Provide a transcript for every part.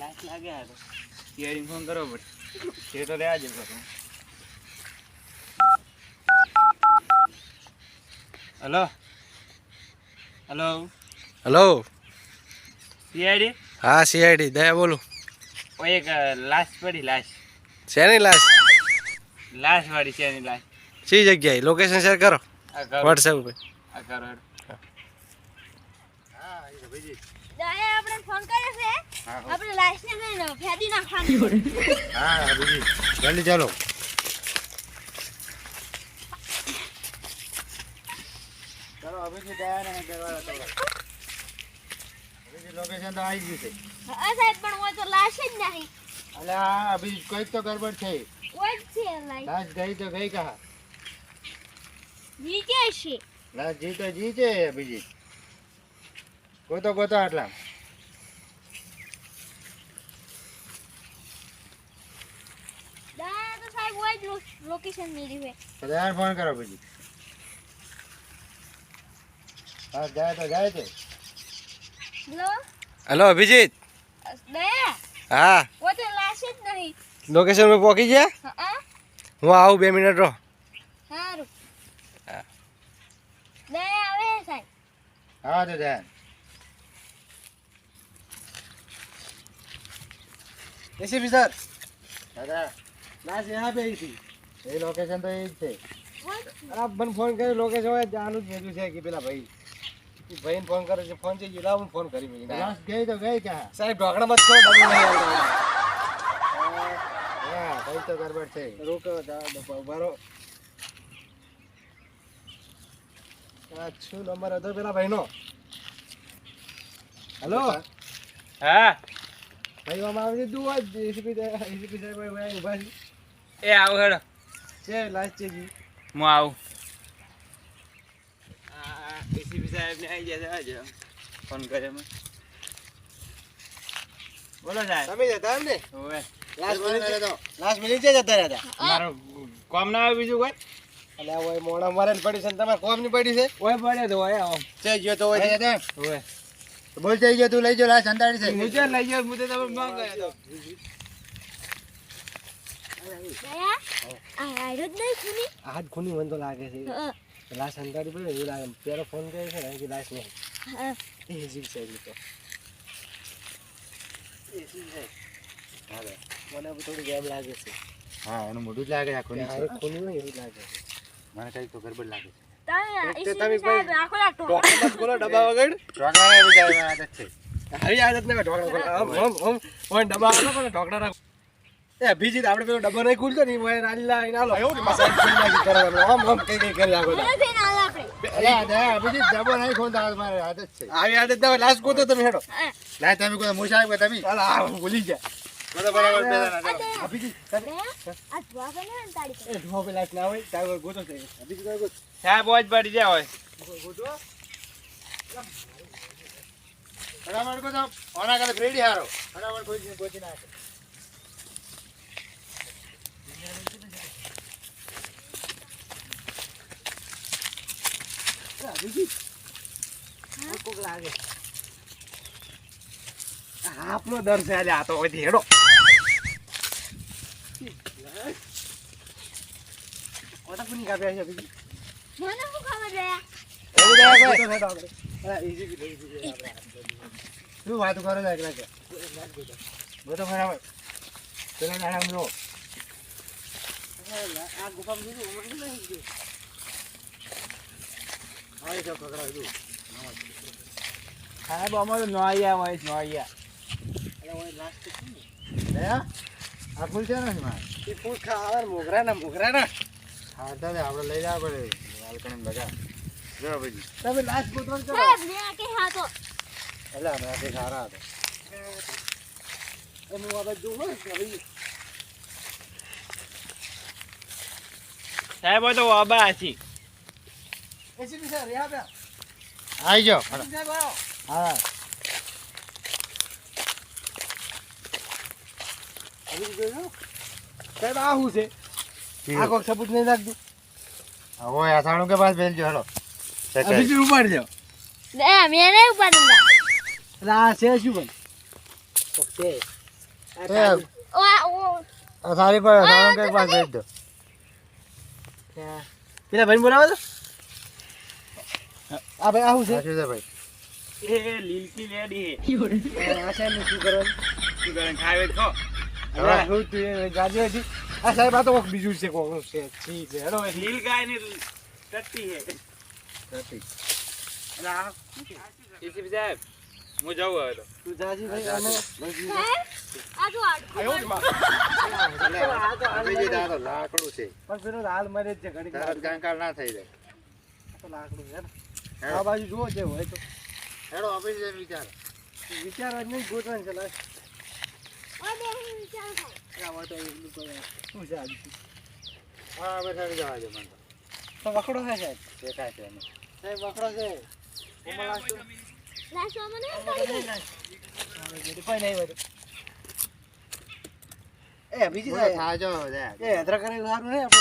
Light લાગે આ તો હિયરિંગ ફોન કરવો પડે તે તો લેવા જ પડે. Hello hello hello. સીઆઈડી. હા સીઆઈડી દયા બોલું. ઓ એક લાશ પડી લાશ. શેની લાશ? લાશ વાળી છે એની લાશ. સી જગ્યાએ લોકેશન શેર કરો આ કરો વોટ્સએપ ઉપર. આ કરો. દાએ આપણે ફોન કર્યો છે. આપણે લાઈસને લઈને ફેદી નાખવાની. હા બીજી જલ્દી ચાલો. ચાલો અભિજી દયાને કરવાના ચાલો. અભિજી લોકેશન તો આવી ગયું છે. હા સાહેબ પણ वो तो लाश જ નહીં. અલે આ અભિજી કોઈ તો ગડબડ છે. वो જ છે લાઈસ. લાશ ગઈ તો ગઈ કહા. નીચે છે. લાશ જી તો જી છે અભિજી. ગોતો આટલા. દાએ તો સાહેબ वो જ લોકેશન મેરી છે. તો દયાને ફોન કરો અભિજી. હા જાય તો જાય છે. Hello hello Abhijit. દયા હા वो तो लाश જ નહીં. લોકેશન પર પહોંચી ગયા. હા હું આવું 2 મિનિટ રહો. સારું. હા. દયા આવે સાહેબ. હા તો દયા. એસીપી સર દાદા લાશ यहाँ पे आई थी. એ લોકેશન તો એ જ છે. वो જ છે. आप મને ફોન કર્યો લોકેશન હોય જાનું જ ભેગું છે કે પેલા ભાઈ ભાઈને ફોન કરે છે ફોન છે લાવ હું ફોન કરી ભાઈ. લાશ ગઈ તો ગઈ કહા. સાહેબ ઢોકળામાં જ છો ડબલ નહીં આવતો. હા કઈ તો ગડબડ છે. રોકો ઉભા રહો. આ શું નંબર હતો પેલા ભાઈનો? હેલો હા ભાઈ આમાં આવી તું આજ એસીપી સાહેબ ભાઈ ઉભા છે. એ આવું હેડો છે લાસ્ટ છે જી. હું આવું. એસીપી સાહેબ ને આવી ગયા છે ફોન કર્યો મેં. બોલો સાહેબ. તમે જતા એમ ને ઓવે લાસ્ટ મિનિટ જતા રહ્યા હતા. મારો કોમ ના આવે બીજું કોઈ. એટલે ઓય મોડા મારે પડી છે ને તમારે કોમ ની પડી છે. ઓય પડે તો ઓય આવો. છે ગયો તો હોય છે. ઓય બોલ જઈ ગયો તું લઈ જો લાશ અંધારી છે. મુજે લઈ ગયો મુજે તમે માંગ ગયા તો. દયા આ આયરો જ નહીં ખૂની. હાથ ખૂની મને તો લાગે છે. હા લાશ અંધારી પડે એવું લાગે. પેલો ફોન કર્યો છે ને કે લાશ નહીં. હા. એ જી સાહેબ તો હા મને થોડી ગેમ લાગે છે. હા એનું મોઢું જ લાગે છે આખું. હારે ખૂની હોય એવું લાગે છે. મને કઈ તો ગડબડ લાગે છે. તમે તમે સાહેબ રાખો રાખો. ઢોકળા બોલો ડબ્બા વગર. ઢોકળાને એવી જાય આદત છે. આવી આદત નહીં ઢોકળા ઓય ડબ્બા આપો પણ ઢોકળા રાખો. એ અભિજીત આપણે પેલો ડબ્બો નહીં ખુલતો ને ઓય નાલી નાલો એવું ને સાહેબ ખુલી નાખી કરવાનું આમ કઈ કરી નાખો. મને ફેન આલે આપણે. અરે દયા અભિજીત જબો નહીં ખોલતા મારે આદત છે. આવી આદત ના લાશ ગોતો તમે હેડો. હા. લાય તમે કોઈ મુસાહેબ કે તમે ચાલ આ ભૂલી ગયા. બરાબર બેસા અભિજીત દયા આ ધોવા બને ને તાળી એ ઢો પે લાશ ના હોય તાવ ગોતો છે. અભિજીત ગોતો સાહેબ ઓય જ પડી જાય હોય. ગોતો. ફટાફટ કો તો ઓના કાલે ફ્રેડી હારો ફટાફટ કોઈ પહોંચી નાખે. અભિજીત કોક લાગે. આપનો દર છે આજે આ તો હોય હેડો. કોટા પુની કાપ્યા છે અભિજીત. મને શું ખબર દયા. એવું દયા ગોતો કોઈ હેડો આપણે. હા ઈઝી આપણે. શું વાત કરો છો એકલા કે બધો બરાબર પેલા નામ લો. આ ગુફામાં જોયું મને નહીં ગયું. આવી જાવ પકડાવ દઉં. સાહેબ અમારું નોયા હોય નોયા. અરે ઓય લાસ્ટ છે ને. દયા આ ફૂલ છે ને મારે. એ ફૂલ ખાવા મોગરા ના. હા દાદા આપણે લઈ જવા પડે બાલ્કની લગા જો ભાઈ. તમે લાસ્ટ ગોતવાનું કરો. સાહેબ દયા કે હા તો એટલે અમે આ સારા હતા. એનું આ બધું હોય કે ભાઈ સાહેબ હોય તો વાબા હતી. એસીપી સર યા બે આવી જાઓ. સાહેબ આવો. હા અભી જોયો સાહેબ આ શું છે આ કોક સબૂત નહીં રાખતું. હવે આસાણું કે પાસ બેલજો હેલો. અભી ઉપાડ જાઓ. દયા મેં નહીં ઉપાડુંગા. એટલે આ છે શું ભાઈ ઓકે આ થાળી પર સારું કંઈક વાત ભેજ દો. પેલા ભાઈને બોલાવો તો આ ભાઈ આવું છે સાચું છે ભાઈ. એ લીલકી લેડી આ સાહેબ શું કરવાનું શું કરે ખાવે તો હવે હું તું ગાડી હતી આ સાહેબ આ તો કોક બીજું છે કોક છે ઠીક છે હેડો લીલ ગાય ની ટટ્ટી હે અલા એસી સાહેબ હું જાઉં હવે તો તું જાજી ભાઈ આનો આ તો બીજી દાડો લાકડું છે. પણ પેલો હાલ મરે જ છે ઘડી તરત કંકાળ ના થઈ જાય. તો લાકડું છે ને આ બાજુ જુઓ જે હોય તો હેડો ઓફિસ જઈને વિચાર. વિચારવા જ નહીં ગોતવાનું છે લાય ઓડે વિચાર થાય આ વાત એટલું તો શું છે આજે હા હવે થઈ જવા દે મને તો વખડો છે સાહેબ દેખાય છે એને. સાહેબ વખડો છે કોમળ લાગતો લાસ્ટ મને કોઈ નહીં હોય એ બીજી બોલો, સાહેબ થાજો લે. એ હેદરા કરે સારું ને આપણે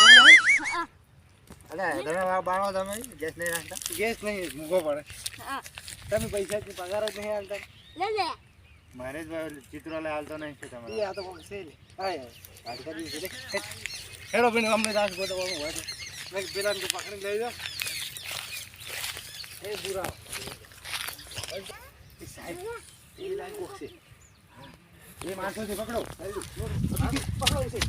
અલે તમે બાળો તમે ગેસ નહીં નાખતા. ગેસ નહીં મૂકો પડે હા તમે પૈસા પગાર જ નહીં હાલતા લે લે મારે જ ચિત્રો લે હાલતો નહીં છે એ તમારે. આ તો કોક છે ને હા યાર ગાડી કરી છે હેડો બેન અમને દાસ ગોતો હોય તો મેં પેલા તો પકડી લઈ જાઓ એ બુરા એ સાહેબ એ લાઈન કોક છે એ માણસો છે પકડો પકડો છે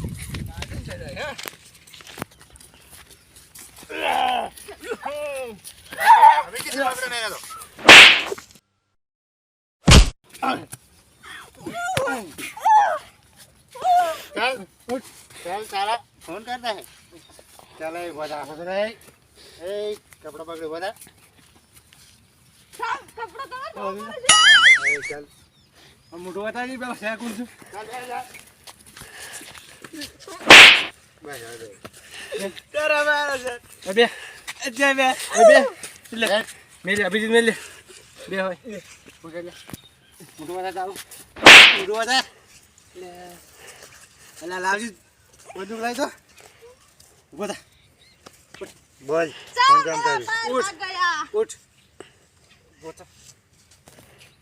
હવે કિસ વાપરે નહીં આતો. ચાલ ઉઠ. ચાલ સારા ફોન કરતા હે. ચાલ એ બધા હસ રહે. એ કપડા પકડી બધા. કપડો તો એ ચાલ. મોટો બતા નહીં પેલા શેક છું ચાલ ચાલ ચાલ. બસ હવે. બે જય બે બે લે મેલે અભિજીત મેલે બે હોય મોટો લે મોટો બતા ચાલુ મોટો બતા લે અલા લાવજી બધું લઈ તો ઉભો થા બોલ ફોન કામ કરી. ઉઠ ગયા ઉઠ ઉભો થા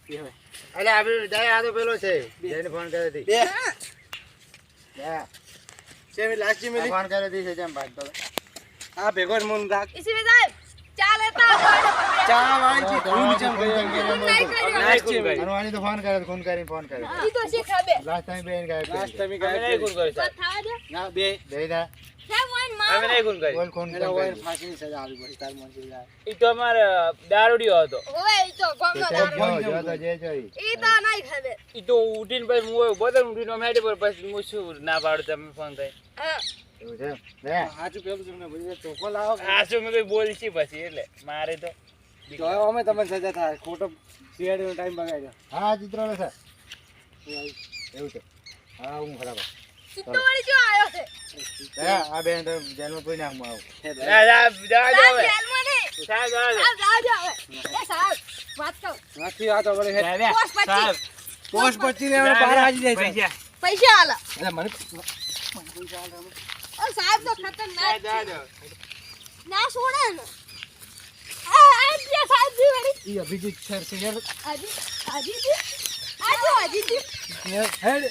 બે હોય અલે આપણે ડાય આ તો પેલો છે જેને ફોન કર્યો હતી. બે હા છે મે લાસ્ટ મેલી ફોન કર્યો હતી છે જેમ ભાગતો. આ ભેગો જ મન રાખ इसी में साहब ચાલે તા ચા વાળી છે હું ચમ ગયો નહીં કર્યો લાસ્ટ મેલી અનવાણી તો ફોન કર્યો ફોન કરીને ફોન કર્યો. ઈ તો શી ખબર લાસ્ટ ટાઈમ બેન ગયા. લાસ્ટ ટાઈમ અમે ગાય નહીં કોણ કરે તો થવા દે ના બે દેઈદા સાહેબ વન અમે માં નહીં કોણ કરે બોલ કોણ એના કામ હોય કર્યું? ફાંસીની સજા આવી પડી તાર મન થી જાય ઈ તો અમારે દારૂડિયો હતો ઓય ઈ તો ગંગો તો જો તો જે જોઈ. ઈ તો નહીં ખબર ઈ તો ઉઠીને પછી હું બધે ઉઠીને અમે હેડે પર પછી હું શું ના પાડું તમે ફોન થાય હા એવું છે લે હાચું પેલું તમને ભૂલી ચોખ્ખો લાવો આ શું મેં કઈ બોલશી પછી એટલે મારે તો તો હવે અમે તમને સજા થાય ખોટો સીઆઈડી નો ટાઈમ બગાડ્યો હા ચિત્રો લે સર એવું છે. હા હું બરાબર. સિદ્ધો વાળી જો આયો છે હા આ બેન તો જેલમાં કોઈ નાખમાં આવું. ના જા જા જા સાહેબ હવે જેલમાં નહીં જા જા સાહેબ જાઓ હવે એ સાહેબ વાત કહો નાખી આ તો વળી હે પોસ્ટ પછી પોસ્ટ પછી ને આપણે બહાર આવી જાય છે પૈસા પૈસા આલા એટલે મને ઓ સાહેબ તો ખતરનાક જા છે. જા ના છોડે ને આ જે સાહેબ જી વાળી ઈ અભિજીત સર છે યાર આજી આજી જી આજો આજી જી હેડ